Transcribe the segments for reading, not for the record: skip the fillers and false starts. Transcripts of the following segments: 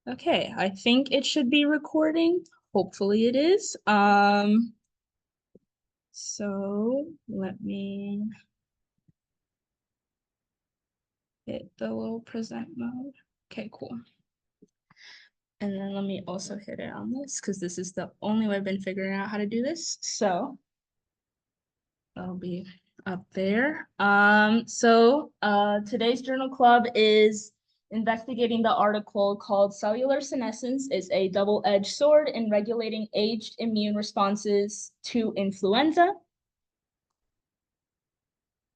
Okay, I think it should be recording. Hopefully it is. So let me hit the little present mode. Okay, cool. And then let me also hit it on this because this is the only way I've been figuring out how to do this. So I'll be up there. Today's journal club is investigating the article called Cellular Senescence is a Double-Edged Sword in Regulating Aged Immune Responses to Influenza.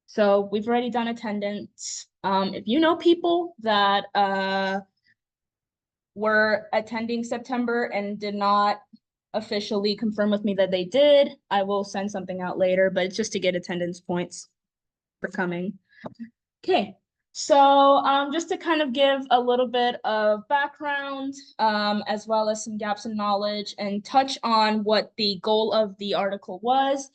So we've already done attendance. If you know people that were attending September and did not officially confirm with me that they did, I will send something out later, but it's just to get attendance points for coming. Okay, so just to kind of give a little bit of background, as well as some gaps in knowledge and touch on what the goal of the article was.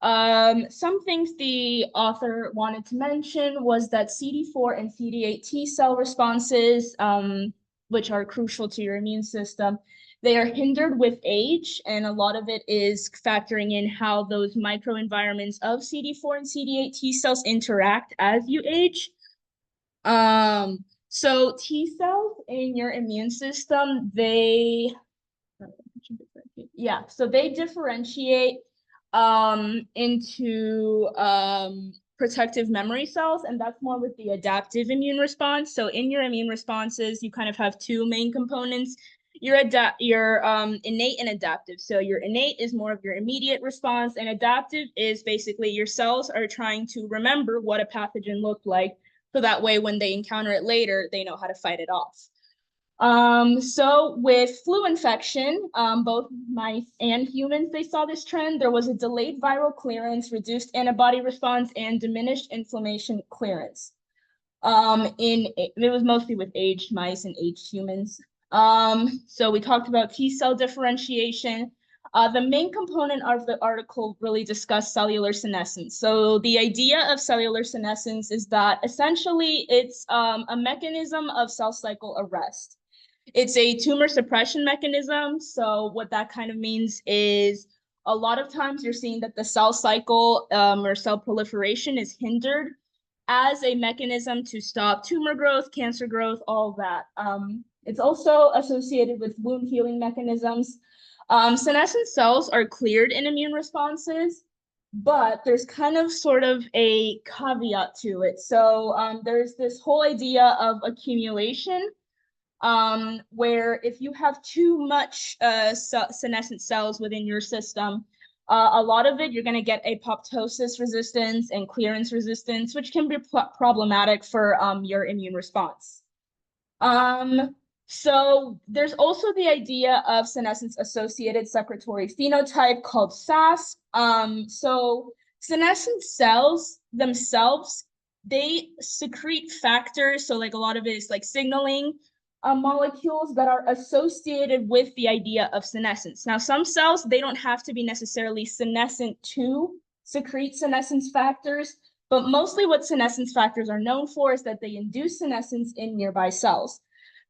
Some things the author wanted to mention was that CD4 and CD8 T cell responses, which are crucial to your immune system, they are hindered with age, and a lot of it is factoring in how those microenvironments of CD4 and CD8 T cells interact as you age. So T cells in your immune system, they differentiate into protective memory cells, and that's more with the adaptive immune response. So in your immune responses, you kind of have two main components. Your innate and adaptive. So your innate is more of your immediate response, and adaptive is basically your cells are trying to remember what a pathogen looked like, so that way when they encounter it later, they know how to fight it off. So with flu infection, both mice and humans, they saw this trend. There was a delayed viral clearance, reduced antibody response, and diminished inflammation clearance. It was mostly with aged mice and aged humans. So we talked about T cell differentiation. The main component of the article really discussed cellular senescence. So the idea of cellular senescence is that essentially it's a mechanism of cell cycle arrest. It's a tumor suppression mechanism. So what that kind of means is a lot of times you're seeing that the cell cycle or cell proliferation is hindered as a mechanism to stop tumor growth, cancer growth, all that. It's also associated with wound healing mechanisms. Senescent cells are cleared in immune responses, but there's kind of sort of a caveat to it. So there's this whole idea of accumulation, where if you have too much senescent cells within your system, a lot of it, you're going to get apoptosis resistance and clearance resistance, which can be problematic for your immune response. So there's also the idea of senescence-associated secretory phenotype called SAS. So senescent cells themselves, they secrete factors. So like a lot of it is like signaling molecules that are associated with the idea of senescence. Now, some cells, they don't have to be necessarily senescent to secrete senescence factors, but mostly what senescence factors are known for is that they induce senescence in nearby cells.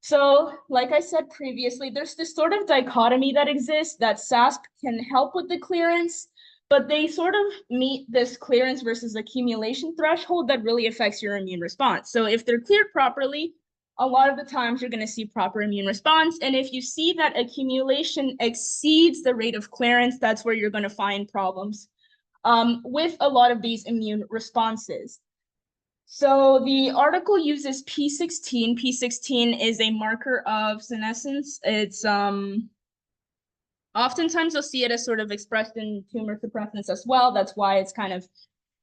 So, like I said previously, there's this sort of dichotomy that exists that SASP can help with the clearance, but they sort of meet this clearance versus accumulation threshold that really affects your immune response. So if they're cleared properly, a lot of the times you're going to see proper immune response. And if you see that accumulation exceeds the rate of clearance, that's where you're going to find problems with a lot of these immune responses. So the article uses P16. P16 is a marker of senescence. It's oftentimes you'll see it as sort of expressed in tumor suppressants as well. That's why it's kind of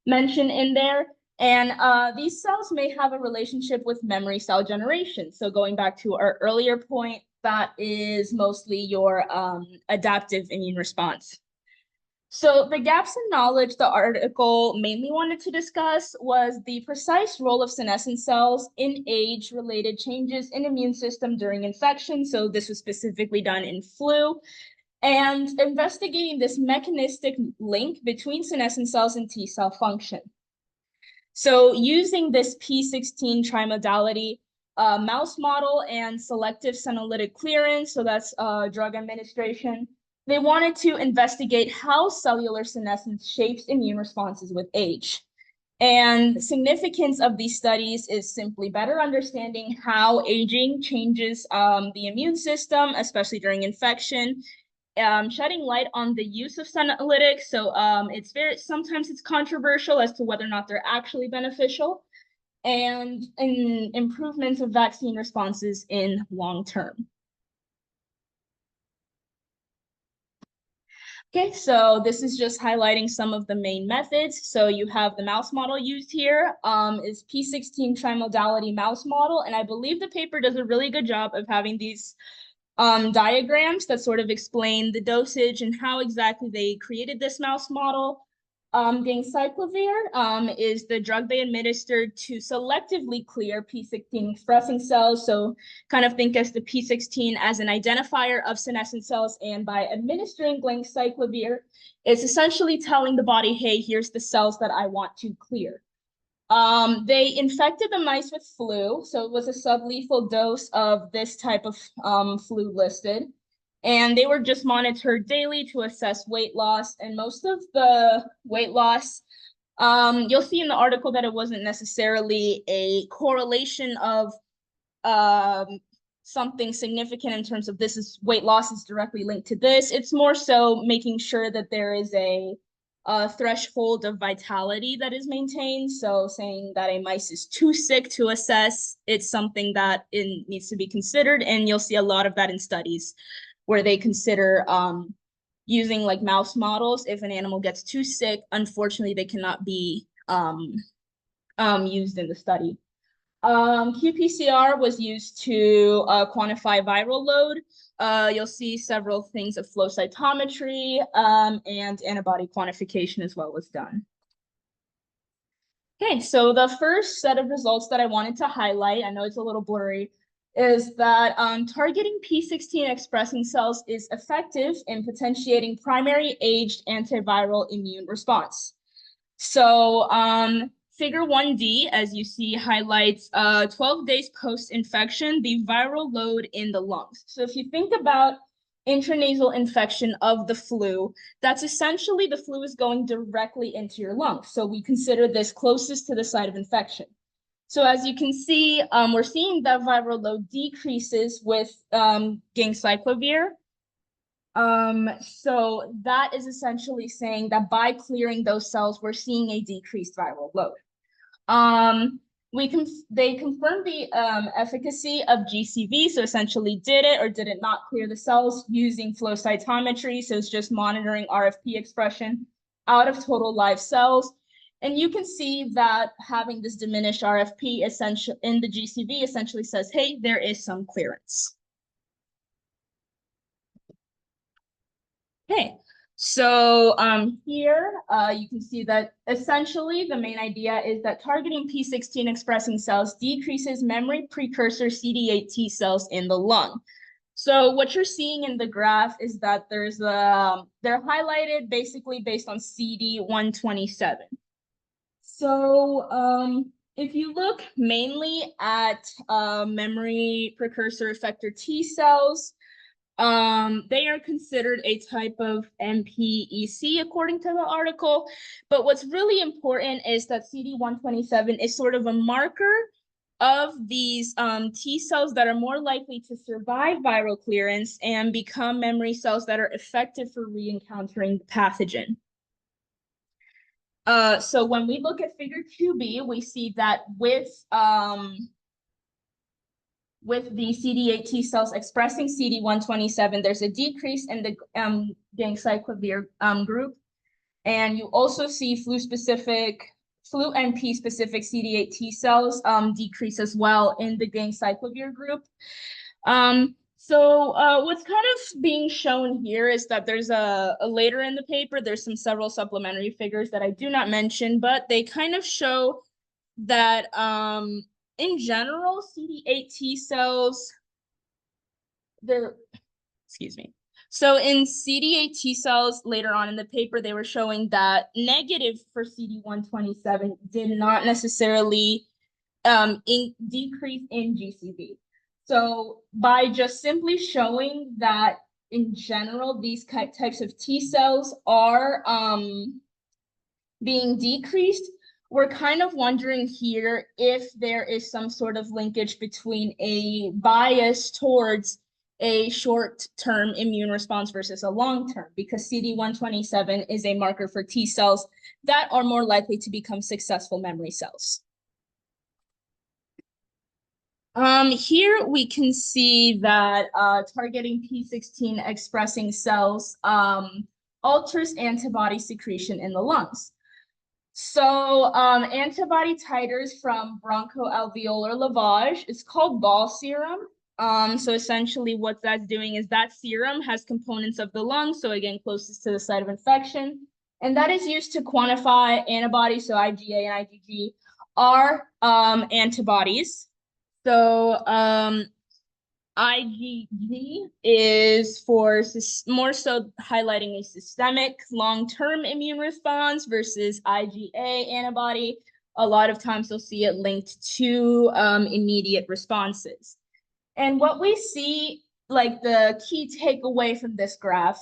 mentioned in there. And these cells may have a relationship with memory cell generation. So going back to our earlier point, that is mostly your adaptive immune response. So the gaps in knowledge the article mainly wanted to discuss was the precise role of senescent cells in age-related changes in immune system during infection. So this was specifically done in flu, and investigating this mechanistic link between senescent cells and T cell function. So using this P16 trimodality, mouse model and selective senolytic clearance, so that's drug administration. They wanted to investigate how cellular senescence shapes immune responses with age. And the significance of these studies is simply better understanding how aging changes the immune system, especially during infection, shedding light on the use of senolytics. So sometimes it's controversial as to whether or not they're actually beneficial, and in improvements of vaccine responses in long term. Okay, so this is just highlighting some of the main methods. So you have the mouse model used here, is P16 trimodality mouse model, and I believe the paper does a really good job of having these diagrams that sort of explain the dosage and how exactly they created this mouse model. Ganciclovir is the drug they administered to selectively clear P16 expressing cells. So kind of think as the P16 as an identifier of senescent cells. And by administering ganciclovir, it's essentially telling the body, hey, here's the cells that I want to clear. They infected the mice with flu. So it was a sublethal dose of this type of flu listed. And they were just monitored daily to assess weight loss. And most of the weight loss, you'll see in the article that it wasn't necessarily a correlation of something significant in terms of this is weight loss is directly linked to this. It's more so making sure that there is a threshold of vitality that is maintained. So saying that a mice is too sick to assess, it's something that it needs to be considered. And you'll see a lot of that in studies where they consider using like mouse models. If an animal gets too sick, unfortunately, they cannot be used in the study. qPCR was used to quantify viral load. You'll see several things of flow cytometry and antibody quantification as well was done. Okay, so the first set of results that I wanted to highlight, I know it's a little blurry, is that targeting P16 expressing cells is effective in potentiating primary aged antiviral immune response. So figure 1D, as you see, highlights 12 days post-infection, the viral load in the lungs. So if you think about intranasal infection of the flu, that's essentially the flu is going directly into your lungs. So we consider this closest to the site of infection. So as you can see, we're seeing that viral load decreases with ganciclovir. So that is essentially saying that by clearing those cells, we're seeing a decreased viral load. They confirmed the efficacy of GCV, so essentially did it or did it not clear the cells using flow cytometry. So it's just monitoring RFP expression out of total live cells. And you can see that having this diminished RFP essentially in the GCV essentially says, hey, there is some clearance. Okay, so here you can see that essentially the main idea is that targeting P16 expressing cells decreases memory precursor CD8 T cells in the lung. So what you're seeing in the graph is that there's they're highlighted basically based on CD127. So if you look mainly at memory precursor effector T cells, they are considered a type of MPEC according to the article. But what's really important is that CD127 is sort of a marker of these T cells that are more likely to survive viral clearance and become memory cells that are effective for re-encountering the pathogen. So when we look at figure 2B, we see that with the CD8 T cells expressing CD127, there's a decrease in the ganciclovir group. And you also see flu NP specific CD8 T cells decrease as well in the ganciclovir group. So what's kind of being shown here is that there's a later in the paper, there's several supplementary figures that I do not mention, but they kind of show that in general, CD8 T cells, excuse me. So in CD8 T cells, later on in the paper, they were showing that negative for CD127 did not necessarily decrease in GCV. So by just simply showing that in general, these types of T cells are being decreased, we're kind of wondering here if there is some sort of linkage between a bias towards a short-term immune response versus a long-term, because CD127 is a marker for T cells that are more likely to become successful memory cells. Here we can see that targeting P16 expressing cells alters antibody secretion in the lungs. So antibody titers from bronchoalveolar lavage is called Ball serum. So essentially what that's doing is that serum has components of the lung, so again, closest to the site of infection. And that is used to quantify antibodies, so IgA and IgG are antibodies. So IgG is for more so highlighting a systemic long-term immune response versus IgA antibody. A lot of times you'll see it linked to immediate responses. And what we see, like the key takeaway from this graph,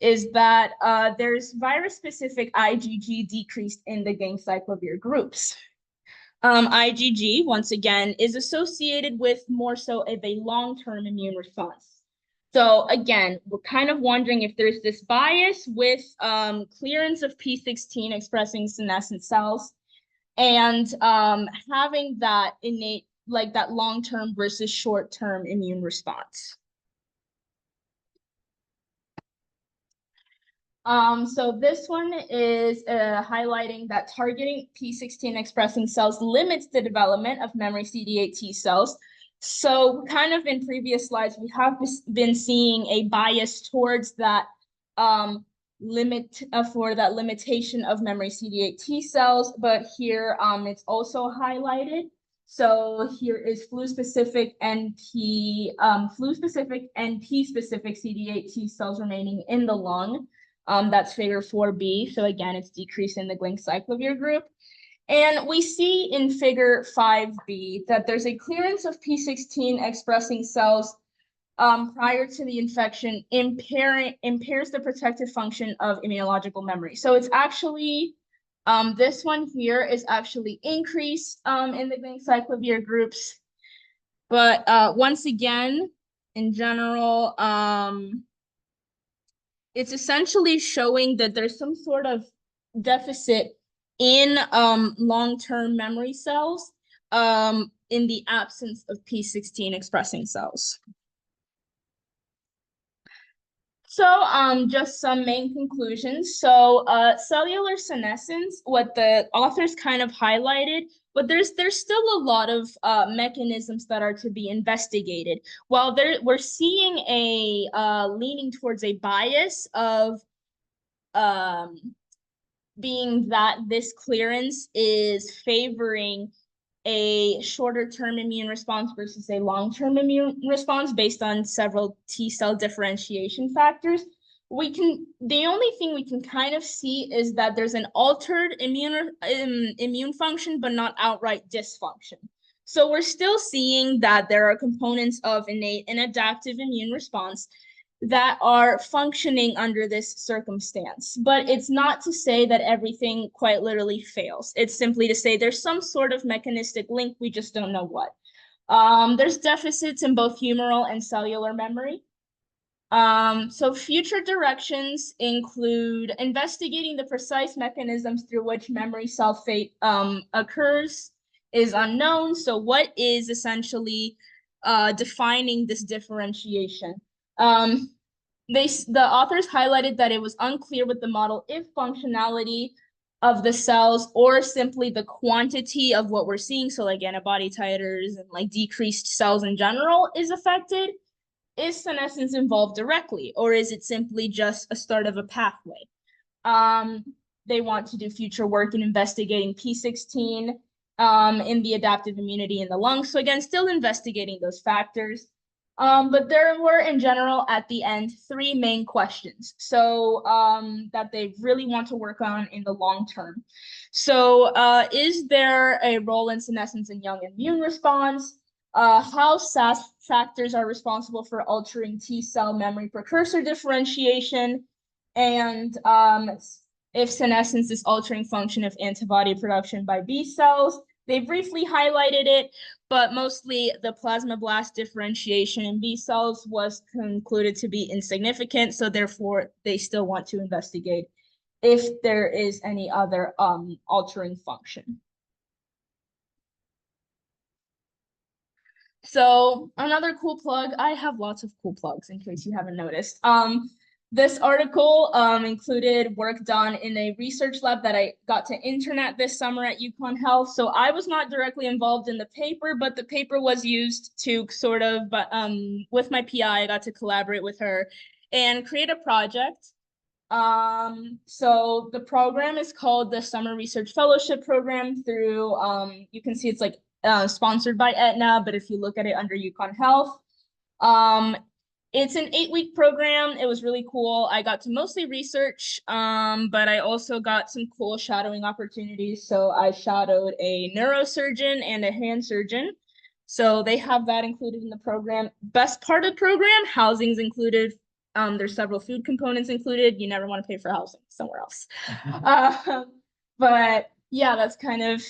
is that there's virus-specific IgG decreased in the gang-cyclovir groups. IgG, once again, is associated with more so of a long-term immune response. So again, we're kind of wondering if there's this bias with clearance of P16 expressing senescent cells and having that innate, like that long-term versus short-term immune response. So this one is highlighting that targeting P16 expressing cells limits the development of memory CD8 T cells. So kind of in previous slides, we have been seeing a bias towards that for that limitation of memory CD8 T cells, but here it's also highlighted. So here is flu-specific and P-specific CD8 T cells remaining in the lung. That's figure 4B. So again, it's decrease in the gang-cyclovir group. And we see in figure 5B that there's a clearance of P16 expressing cells prior to the infection impairs the protective function of immunological memory. So it's actually, this one here is actually increased in the gang-cyclovir groups. But once again, in general, it's essentially showing that there's some sort of deficit in long-term memory cells in the absence of P16 expressing cells. So just some main conclusions. So cellular senescence, what the authors kind of highlighted, but there's still a lot of mechanisms that are to be investigated. While we're seeing a leaning towards a bias of being that this clearance is favoring a shorter term immune response versus a long-term immune response based on several T cell differentiation factors. The only thing we can kind of see is that there's an altered immune function, but not outright dysfunction. So we're still seeing that there are components of innate and adaptive immune response that are functioning under this circumstance. But it's not to say that everything quite literally fails. It's simply to say there's some sort of mechanistic link, we just don't know what. There's deficits in both humoral and cellular memory. So future directions include investigating the precise mechanisms through which memory cell fate occurs is unknown. So what is essentially defining this differentiation? The authors highlighted that it was unclear with the model if functionality of the cells or simply the quantity of what we're seeing, so like antibody titers and like decreased cells in general, is affected. Is senescence involved directly, or is it simply just a start of a pathway? They want to do future work in investigating P16 in the adaptive immunity in the lungs. So again, still investigating those factors. But there were in general at the end 3 main questions. So that they really want to work on in the long term. So is there a role in senescence in young immune response? How SAS factors are responsible for altering T cell memory precursor differentiation? And if senescence is altering function of antibody production by B cells. They briefly highlighted it, but mostly the plasmablast differentiation in B cells was concluded to be insignificant, so therefore they still want to investigate if there is any other altering function. So another cool plug, I have lots of cool plugs in case you haven't noticed. This article included work done in a research lab that I got to intern at this summer at UConn Health. So I was not directly involved in the paper, but the paper was used to sort of, with my PI, I got to collaborate with her and create a project. So the program is called the Summer Research Fellowship Program through, you can see it's like sponsored by Aetna, but if you look at it under UConn Health, it's an 8-week program. It was really cool. I got to mostly research, but I also got some cool shadowing opportunities. So I shadowed a neurosurgeon and a hand surgeon. So they have that included in the program. Best part of the program, housing's included. There's several food components included. You never want to pay for housing somewhere else. But yeah, that's kind of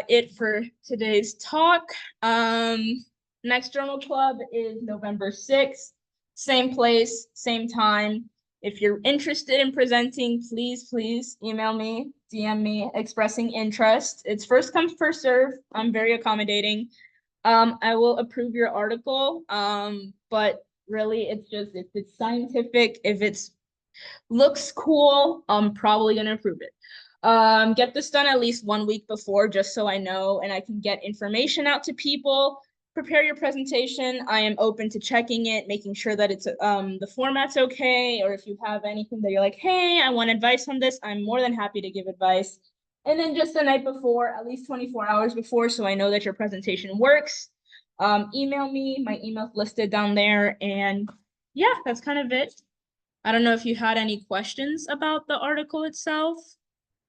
it for today's talk. Next journal club is November 6th. Same place, same time. If you're interested in presenting, please email me, DM me, expressing interest. It's first come, first serve. I'm very accommodating. I will approve your article, but really it's just, if it's scientific, if it's looks cool, I'm probably gonna approve it. Get this done at least 1 week before, just so I know and I can get information out to people. Prepare your presentation. I am open to checking it, making sure that it's the format's okay, or if you have anything that you're like, hey, I want advice on this, I'm more than happy to give advice. And then just the night before, at least 24 hours before, so I know that your presentation works. Email me, my email's listed down there, and yeah, that's kind of it. I don't know if you had any questions about the article itself.